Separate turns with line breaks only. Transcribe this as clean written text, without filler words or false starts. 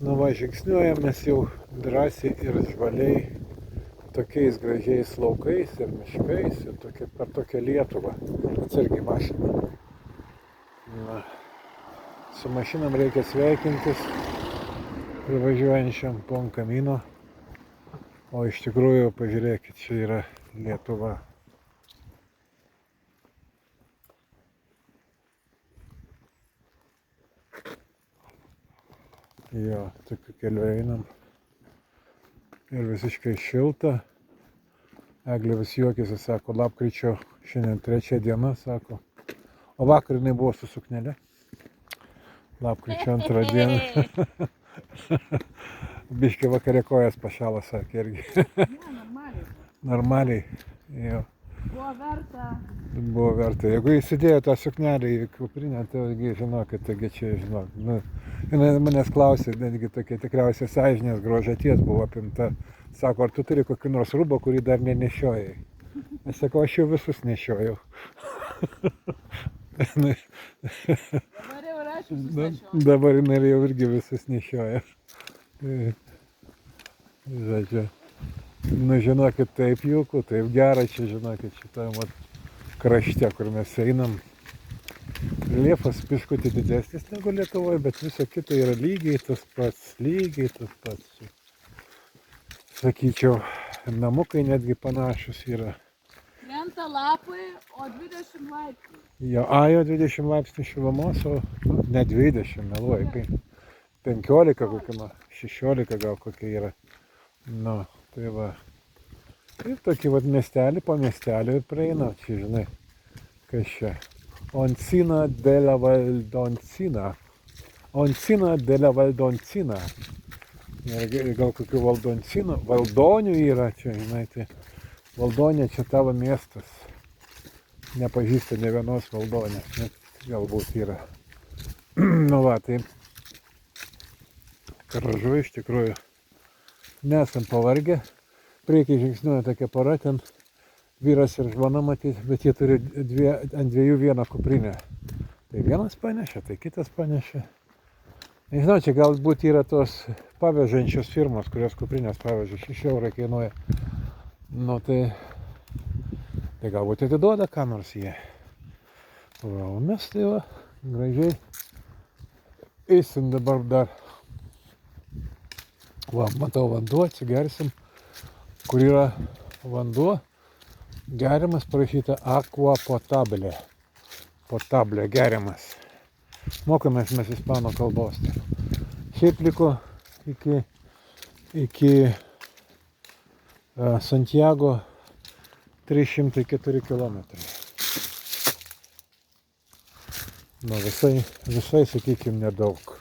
Nu va, žingsniuojam mes jau drąsiai ir žvaliai tokiais gražiais laukais ir miškais ir per tokią Lietuvą. Atsargiai mašina. Na, su mašinam reikia sveikintis privažiuojančiam pon kamino. O iš tikrųjų, pažiūrėkit, čia yra Lietuva. Jo, tokiu keliu einam. Ir visiškai šilta. Eglė vis juokėsi, sako, lapkričio šiandien 3 diena, sako. O vakar jinai buvo su suknele. Lapkričio 2 diena. Biškį vakarė kojas pašalo, sakė irgi.
Ne, normaliai.
Normaliai. Jo.
Buvo verta.
Buvo verta. Jeigu įsidėjo tą suknelę į kuprinę, tai žinokit, taigi čia, žinok. Nu, jinai manęs klausė, netgi tokia tikriausiai sąžinės grožaties buvo apimta. Sako, ar tu turi kokį nors rūbą, kurį dar nenešiojai? Aš sakau, aš jau visus nešiojau.
Dabar jau ir aš visus nešioju.
Dabar jinai jau irgi visus nešioja. Žodžiu. Nu, žinokit, taip jauku, taip gera čia, žinokit, šitam krašte, kur mes einam. Liepos biškutį didesnis negu Lietuvoje, bet viso kito yra lygiai tas pats. Sakyčiau, namukai netgi panašus yra.
Krenta lapai, o 20 laipsnių.
Jo, jo 20 laipsnių šilumos, o ne 20, meluoju, 15 kokia, 16 gal kokia yra. Nu, tai va. Ir tokį miestelį po miestelį ir praeina, čia žinai, kas čia. Oncina della Valdoncina. Oncina della Valdoncina. Ir gal kokių valdonių yra čia, žinai, tai Valdonė čia tavo miestas. Nepažįsta ne vienos Valdonės, net galbūt yra. Nu va, tai gražu iš tikrųjų. Nesam pavargę. Priekiai žingsniuoja tokia pora, ten vyras ir žmona matys, bet jie turi ant dviejų vieną kuprinę. Tai vienas panešė, tai kitas panešė. Nežinau, čia galbūt yra tos pavežančios firmos, kurios kuprinės paveža, 6 eurai kainuoja. Nu tai galbūt atiduoda ką nors jie. Va, o mes tai va, gražiai eisim dabar dar. Va, matau vanduo, atsigersim. Kur yra vanduo, geriamas, parašyta aqua potable. Potable, geriamas. Mokomės mes ispanų kalbos. Šiaip liko iki Santiago 304 kilometrai. Nu, visai, sakykim, nedaug.